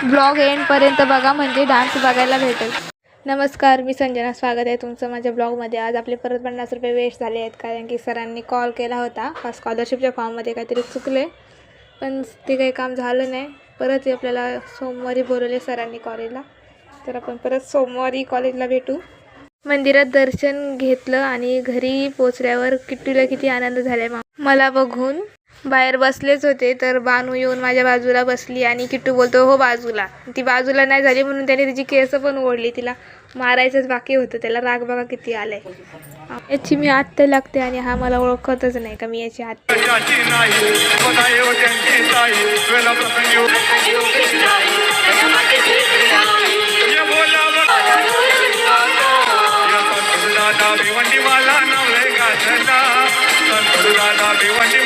Blog एंडपर्यंत बघा म्हणजे dance बघायला भेटेल. नमस्कार, मी संजना. स्वागत आहे तुमचं माझ्या ब्लॉगमध्ये. आज आपले परत 50 रुपये वेस्ट झाले आहेत, कारण की सरांनी कॉल केला होता. स्कॉलरशिपच्या फॉर्ममध्ये काहीतरी चुकले, पण ते काही काम झालं नाही. परत आपल्याला सोमवारी बोलवले सरांनी कॉलेजला, तर आपण परत सोमवारी कॉलेजला भेटू. मंदिरात दर्शन घेतलं आणि घरी पोचल्यावर किट्टूला किती आनंद झाला मला बघून. बाहेर बसलेच होते तर बानू येऊन माझ्या बाजूला बसली आणि किट्टू बोलतो हो बाजूला. ती बाजूला नाही झाली म्हणून त्याने तिची केस पण ओढली. तिला मारायचंच बाकी होतं. त्याला राग बघा किती आलाय. याची मी आत्या लागते आणि हा मला ओळखतच नाही का मी याची आत्या. भिवंडी